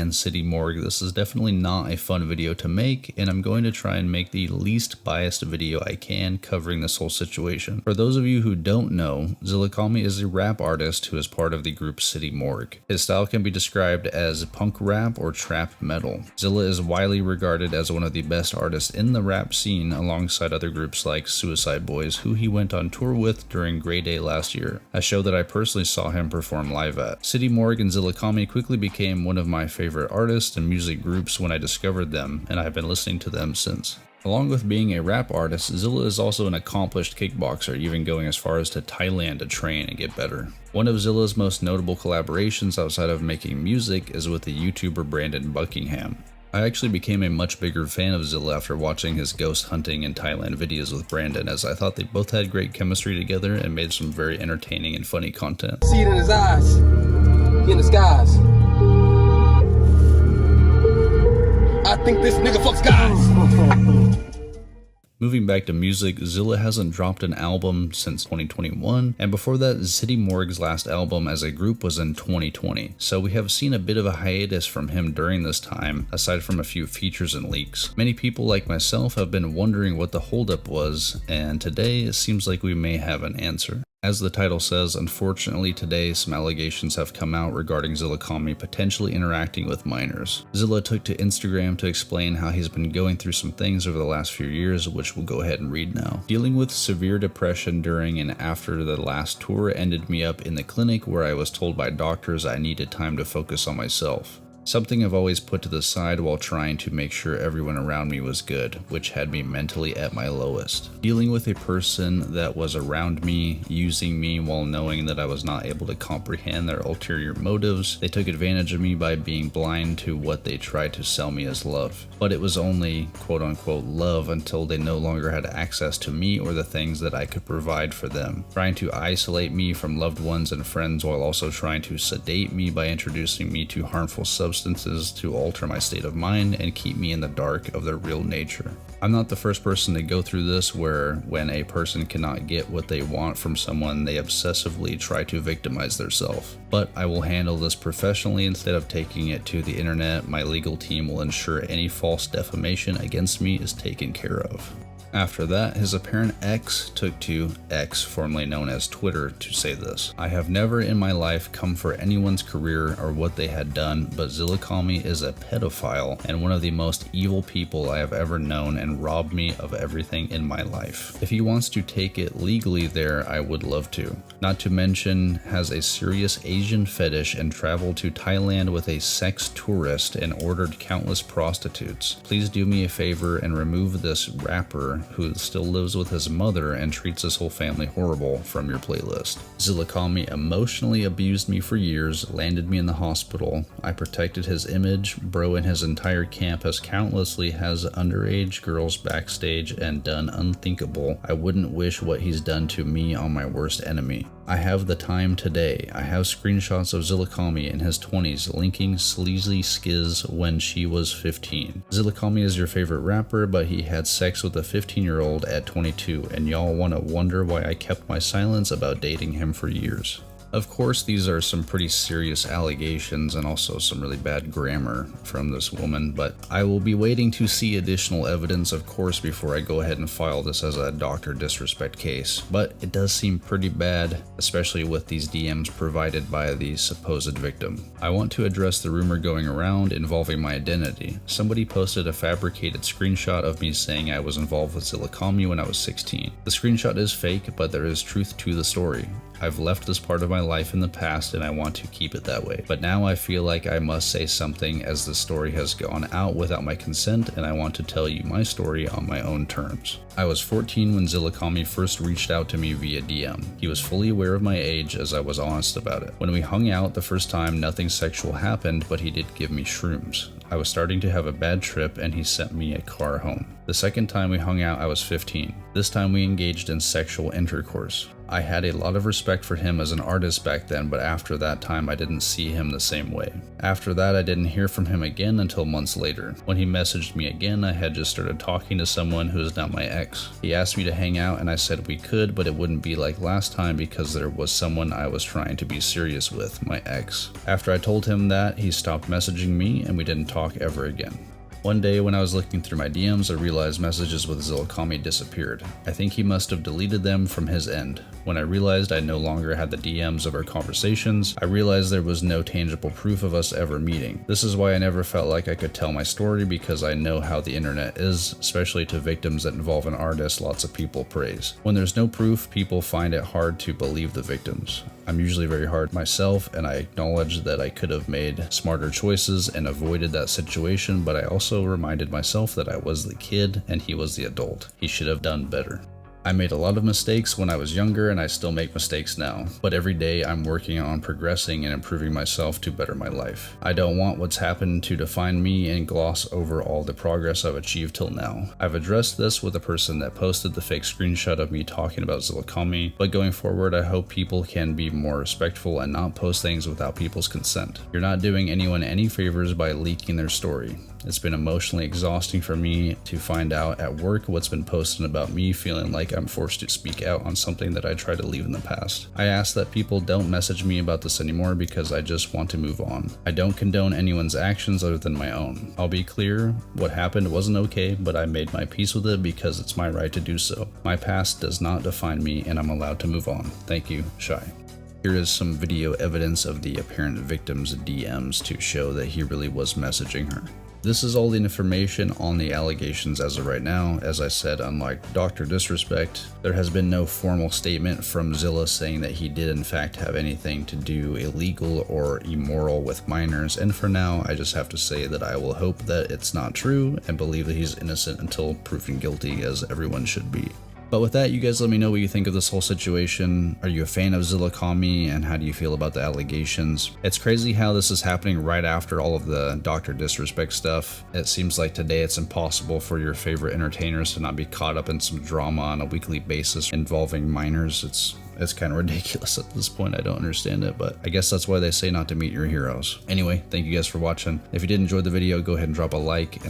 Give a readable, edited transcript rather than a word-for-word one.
and City Morgue. This is definitely not a fun video to make, and I'm going to try and make the least biased video I can covering this whole situation. For those of you who don't know, Zillakami is a rap artist who is part of the group City Morgue. His style can be described as punk rap or trap metal. Zilla is widely regarded as one of the best artists in the rap scene alongside other groups like Suicide Boys, who he went on tour with during Grey Day last year, a show that I personally saw him perform live at. City Morgue and Zillakami quickly became one of my favorite artists and music groups when I discovered them, and I've been listening to them since. Along with being a rap artist, Zilla is also an accomplished kickboxer, even going as far as to Thailand to train and get better. One of Zilla's most notable collaborations outside of making music is with the YouTuber Brandon Buckingham. I actually became a much bigger fan of Zilla after watching his ghost hunting in Thailand videos with Brandon, as I thought they both had great chemistry together and made some very entertaining and funny content. See it in his eyes. He in the skies. I think this nigga fucks guys. Moving back to music, Zilla hasn't dropped an album since 2021, and before that, City Morgue's last album as a group was in 2020, so we have seen a bit of a hiatus from him during this time, aside from a few features and leaks. Many people like myself have been wondering what the holdup was, and today it seems like we may have an answer. As the title says, unfortunately today some allegations have come out regarding Zillakami potentially interacting with minors. Zilla took to Instagram to explain how he's been going through some things over the last few years, which we'll go ahead and read now. Dealing with severe depression during and after the last tour ended me up in the clinic where I was told by doctors I needed time to focus on myself. Something I've always put to the side while trying to make sure everyone around me was good, which had me mentally at my lowest. Dealing with a person that was around me, using me while knowing that I was not able to comprehend their ulterior motives. They took advantage of me by being blind to what they tried to sell me as love. But it was only quote unquote love until they no longer had access to me or the things that I could provide for them. Trying to isolate me from loved ones and friends while also trying to sedate me by introducing me to harmful substances to alter my state of mind and keep me in the dark of their real nature. I'm not the first person to go through this, where when a person cannot get what they want from someone, they obsessively try to victimize themselves. But I will handle this professionally instead of taking it to the internet. My legal team will ensure any false defamation against me is taken care of. After that, his apparent ex took to X, formerly known as Twitter, to say this. I have never in my life come for anyone's career or what they had done, but Zillakami is a pedophile and one of the most evil people I have ever known and robbed me of everything in my life. If he wants to take it legally there, I would love to. Not to mention, has a serious Asian fetish and traveled to Thailand with a sex tourist and ordered countless prostitutes. Please do me a favor and remove this rapper who still lives with his mother and treats his whole family horrible from your playlist. Zillakami emotionally abused me for years, landed me in the hospital. I protected his image. Bro in his entire camp has countlessly has underage girls backstage and done unthinkable. I wouldn't wish what he's done to me on my worst enemy. I have the time today. I have screenshots of Zillakami in his 20s linking sleazy skiz when she was 15. Zillakami is your favorite rapper, but he had sex with a 15-year-old at 22, and y'all wanna wonder why I kept my silence about dating him for years. Of course, these are some pretty serious allegations and also some really bad grammar from this woman, but I will be waiting to see additional evidence, of course, before I go ahead and file this as a doctor disrespect case. But it does seem pretty bad, especially with these DMs provided by the supposed victim. I want to address the rumor going around involving my identity. Somebody posted a fabricated screenshot of me saying I was involved with Zillakami when I was 16. The screenshot is fake, but there is truth to the story. I've left this part of my life in the past and I want to keep it that way. But now I feel like I must say something, as the story has gone out without my consent, and I want to tell you my story on my own terms. I was 14 when Zillakami first reached out to me via DM. He was fully aware of my age, as I was honest about it. When we hung out the first time, nothing sexual happened, but he did give me shrooms. I was starting to have a bad trip and he sent me a car home. The second time we hung out, I was 15. This time we engaged in sexual intercourse. I had a lot of respect for him as an artist back then, but after that time I didn't see him the same way. After that, I didn't hear from him again until months later. When he messaged me again, I had just started talking to someone who is now my ex. He asked me to hang out and I said we could, but it wouldn't be like last time because there was someone I was trying to be serious with, my ex. After I told him that, he stopped messaging me and we didn't talk ever again. One day when I was looking through my DMs, I realized messages with Zillakami disappeared. I think he must have deleted them from his end. When I realized I no longer had the DMs of our conversations, I realized there was no tangible proof of us ever meeting. This is why I never felt like I could tell my story, because I know how the internet is, especially to victims that involve an artist lots of people praise. When there's no proof, people find it hard to believe the victims. I'm usually very hard myself, and I acknowledge that I could have made smarter choices and avoided that situation, but I also reminded myself that I was the kid and he was the adult. He should have done better. I made a lot of mistakes when I was younger and I still make mistakes now, but every day I'm working on progressing and improving myself to better my life. I don't want what's happened to define me and gloss over all the progress I've achieved till now. I've addressed this with the person that posted the fake screenshot of me talking about Zillakami, but going forward I hope people can be more respectful and not post things without people's consent. You're not doing anyone any favors by leaking their story. It's been emotionally exhausting for me to find out at work what's been posted about me, feeling like I'm forced to speak out on something that I tried to leave in the past. I ask that people don't message me about this anymore because I just want to move on. I don't condone anyone's actions other than my own. I'll be clear, what happened wasn't okay, but I made my peace with it because it's my right to do so. My past does not define me and I'm allowed to move on. Thank you, Shy. Here is some video evidence of the apparent victim's DMs to show that he really was messaging her. This is all the information on the allegations as of right now. As I said, unlike Dr. Disrespect, there has been no formal statement from Zilla saying that he did in fact have anything to do illegal or immoral with minors, and for now I just have to say that I will hope that it's not true and believe that he's innocent until proven guilty, as everyone should be. But with that, you guys let me know what you think of this whole situation. Are you a fan of Zillakami, and how do you feel about the allegations? It's crazy how this is happening right after all of the Dr. Disrespect stuff. It seems like today it's impossible for your favorite entertainers to not be caught up in some drama on a weekly basis involving minors. It's kind of ridiculous at this point. I don't understand it, but I guess that's why they say not to meet your heroes. Anyway, thank you guys for watching. If you did enjoy the video, go ahead and drop a like.